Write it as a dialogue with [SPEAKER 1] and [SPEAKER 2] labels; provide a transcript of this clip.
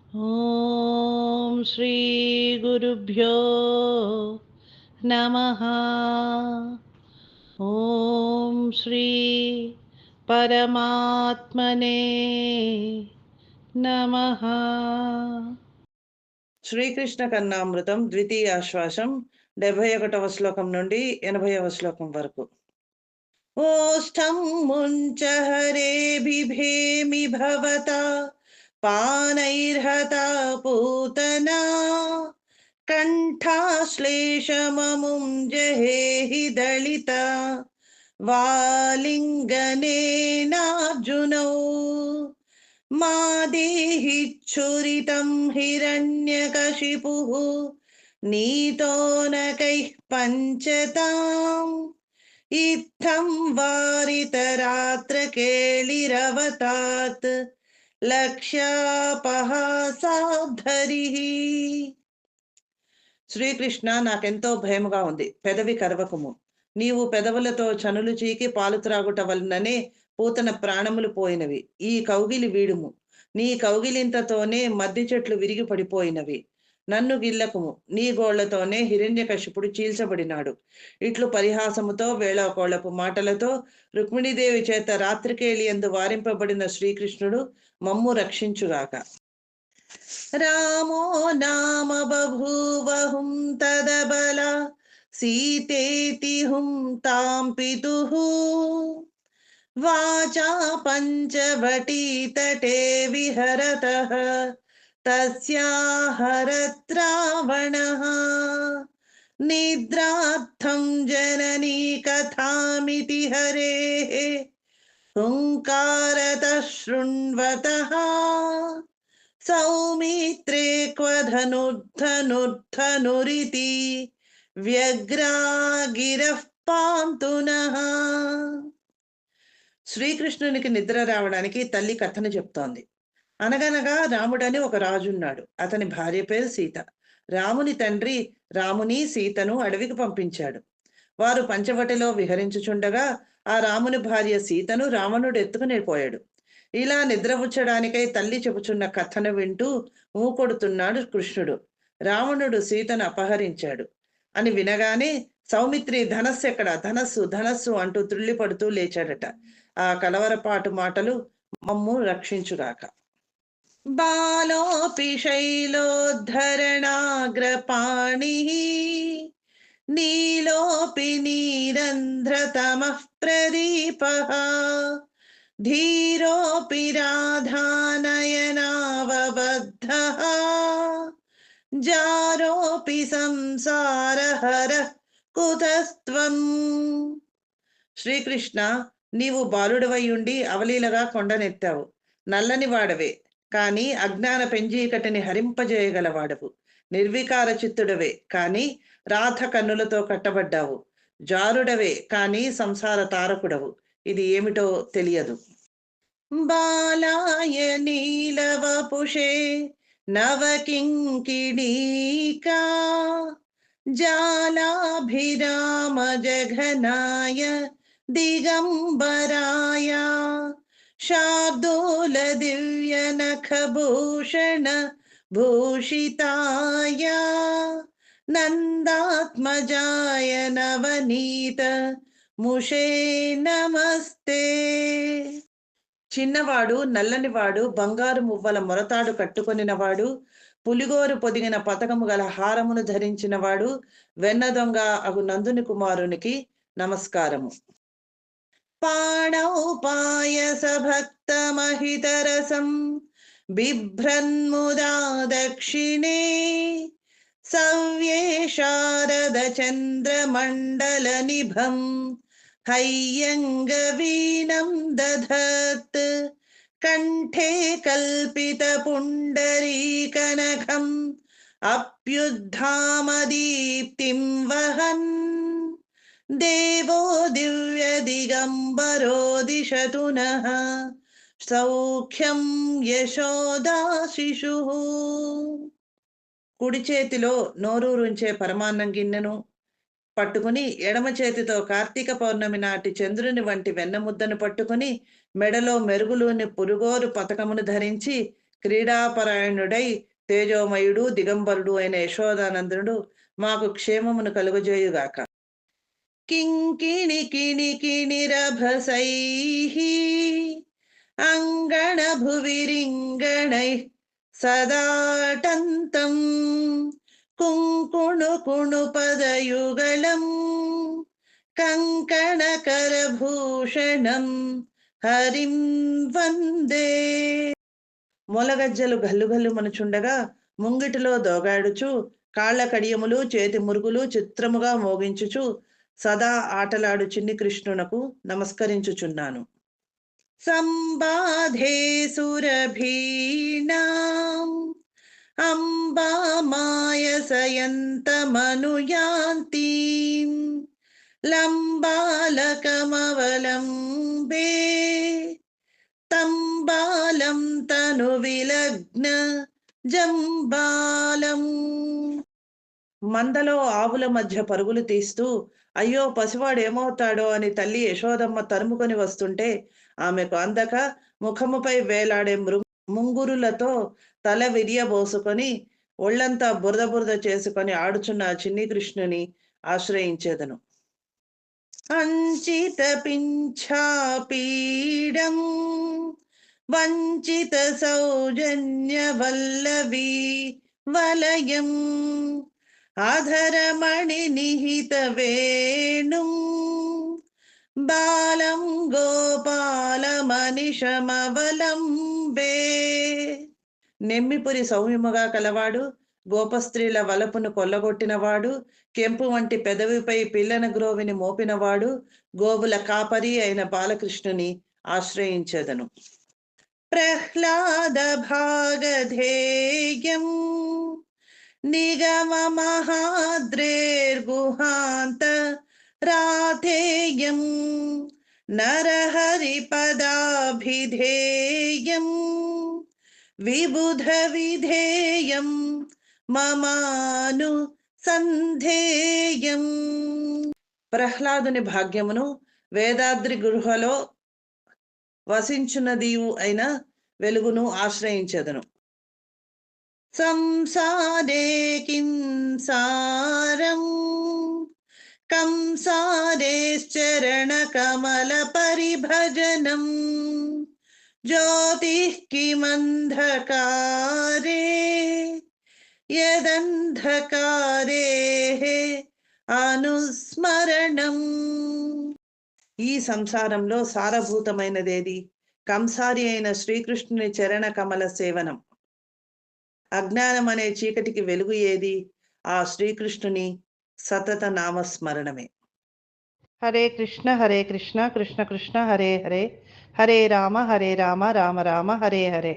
[SPEAKER 1] ఓం శ్రీ గురుభ్యో నమః. ఓం శ్రీ పరమాత్మనే నమః. శ్రీకృష్ణ కన్నామృతం ద్వితీయాశ్వాసం 71వ శ్లోకం నుండి 80వ శ్లోకం వరకు. ఓష్టం ముంచ హరే బిభేమి భవతా పానైర్హతా పూతనా కంఠాశ్లేషమముం జహేహి దళిత వాలింగనేనార్జునౌ మా దేహి ఛురితం హిరణ్యకశిపుః నీతో నకైః పంచతాం ఇత్థం వారితరాత్ర కేళిరవతాత్ లక్ష్యాపహాసాధరి. శ్రీకృష్ణ, నాకెంతో భయముగా ఉంది, పెదవి కరవకము. నీవు పెదవులతో చనులు చీకి పాలు త్రాగుట వలననే పూతన ప్రాణములు పోయినవి. ఈ కౌగిలి వీడుము. నీ కౌగిలింతతోనే మద్ది చెట్లు విరిగి పడిపోయినవి. నన్ను గిల్లకుము. నీ గోళ్లతోనే హిరణ్యకశిపుడు చీల్చబడినాడు. ఇట్లు పరిహాసముతో వేళాకోళపు మాటలతో రుక్మిణీదేవి చేత రాత్రికేళి యందు వారింపబడిన శ్రీకృష్ణుడు మమ్ము రక్షించుగాక. రామో నామ బభూవహుం తదబల సీతేతి హుం తాం పితుః వాచా పంచవటీ తటే విహరతః తస్యాహరత్రావణః నిద్రార్థం జననీ కథామితి హరేః హుంకారతః శృణ్వతః సౌమిత్రే క్వ ధనుర్ధనుర్ధనురితి వ్యగ్రాగిరః పాంతునః. శ్రీకృష్ణునికి నిద్ర రావడానికి తల్లి కథను చెప్తోంది. అనగనగా రాముడని ఒక రాజున్నాడు. అతని భార్య పేరు సీత. రాముని తండ్రి రాముని సీతను అడవికి పంపించాడు. వారు పంచవటిలో విహరించుచుండగా ఆ రాముని భార్య సీతను రావణుడు ఎత్తుకుని పోయాడు. ఇలా నిద్రపుచ్చడానికై తల్లి చెబుచున్న కథను వింటూ ఊకొడుతున్నాడు కృష్ణుడు. రావణుడు సీతను అపహరించాడు అని వినగానే సౌమిత్రి ధనస్సు ఎక్కడ, ధనస్సు ధనస్సు అంటూ త్రుళ్ళిపడుతూ లేచాడట. ఆ కలవరపాటు మాటలు మమ్ము రక్షించుగాక. బాలోపి శైలోద్ధరణాగ్రపాణి నీలోపి నీరంధ్రతమః ప్రదీపః ధీరోపి రాధానయనావబద్ధః జారోపి సంసారహరః కుతస్త్వం. శ్రీకృష్ణ, నీవు బాలుడవై ఉండి అవలీలగా కొండనెత్తావు. నల్లని వాడవే, కాని అజ్ఞాన పెంజీకటిని హరింపజేయగలవాడవు. నిర్వికార చిత్తుడవే, కాని రాధ కన్నులతో కట్టబడ్డావు. జారుడవే, కాని సంసార తారకుడవు. ఇది ఏమిటో తెలియదు. బాలాయ నీలవపుషే నవకింకిణీకా జాలాభిరామ జఘనాయ దిగంబరాయ శార్దూల దివ్య నఖభూషణ భూషితాయ నందాత్మజాయ నవనీత ముషే నమస్తే. చిన్నవాడు, నల్లనివాడు, బంగారు మువ్వల మొరతాడు కట్టుకొనినవాడు, పులిగోరు పొదిగిన పతకము గల హారమును ధరించినవాడు, వెన్న దొంగ అగు నందుని కుమారునికి నమస్కారము. పాణౌ పాయస భక్తమహితరసం బిభ్రన్ముదా దక్షిణే సవ్యే శారద చంద్రమండల నిభం హయ్యంగవీనం దధత్ కంఠే కల్పిత పుండరీకనఖం అప్యుద్ధామదీప్తిం వహన్ దేవో దివ్య దిగంబరో దిశతు నః సౌఖ్యం యశోదా శిశుః. కుడి చేతిలో నోరూరుంచే పరమాన్నం గిన్నెను పట్టుకుని, ఎడమ చేతితో కార్తీక పౌర్ణమి నాటి చంద్రుని వంటి వెన్నముద్దను పట్టుకుని, మెడలో మెరుగులోని పురుగోరు పతకమును ధరించి, క్రీడాపరాయణుడై తేజోమయుడు దిగంబరుడు అయిన యశోదానందనుడు మాకు క్షేమమును కలుగజేయుగాక. కింకిణి కిణి కిణిరభసైః అంగణభువిరింగణైః సదాటంతం కుంకుణు కుణుపదయుగళం కంకణకరభూషణం హరిం వందే. మొలగజ్జలు గల్లుగల్లు మనుచుండగా ముంగిటిలో దోగాడుచు కాళ్ళ కడియములు చేతి మురుగులు చిత్రముగా మోగించుచు సదా ఆటలాడు చిన్ని కృష్ణునకు నమస్కరించుచున్నాను. సంబాధే సురభీణాం అంబామాయసయంతమనుయాంతీం లంబాలకమవలంబే తంబాలం తను విలగ్న జంబాలం. మందలో ఆవుల మధ్య పరుగులు తీస్తూ అయ్యో పసివాడు ఏమవుతాడో అని తల్లి యశోదమ్మ తరుముకొని వస్తుంటే ఆమెకు అందక ముఖముపై వేలాడే ముంగురులతో తల విరియబోసుకొని ఒళ్ళంతా బురద బురద చేసుకొని ఆడుచున్న ఆ చిన్ని కృష్ణుని ఆశ్రయించేదను. అంచిత పింఛాపీడం వంచిత సౌజన్య వల్లవీ వలయం ఆధరమణి నిహిత వేణుం బాలం గోపాలమనిషమవలంబే. నెమ్మిపురి సౌమ్యముగా కలవాడు, గోపస్త్రీల వలపును కొల్లగొట్టినవాడు, కెంపు వంటి పెదవిపై పిల్లన గ్రోవిని మోపినవాడు, గోవుల కాపరి అయిన బాలకృష్ణుని ఆశ్రయించెదను. ప్రహ్లాద భాగధేయం నిగమ మహాద్రేర్గుహాంత రాధేయం నరహరి పదాభిధేయం విబుధ విధేయం మమాను సంధేయం. ప్రహ్లాదుని భాగ్యమును వేదాద్రి గృహలో వసించున్నదియు అయిన వెలుగును ఆశ్రయించెదను. సంసారే కింసారం కంసారేశ్చరణ కమల పరిభజనం జ్యోతిః కిమంధకారే యదంధకారే అనుస్మరణం. ఈ సంసారంలో సారభూతమైనదేది? కంసారి అయిన శ్రీకృష్ణుని చరణ కమల సేవనం. అజ్ఞానం అనే చీకటికి వెలుగు ఏది? ఆ శ్రీకృష్ణుని సతత నామస్మరణమే.
[SPEAKER 2] హరే కృష్ణ కృష్ణ కృష్ణ హరే హరే, హరే రామ రామ రామ హరే హరే.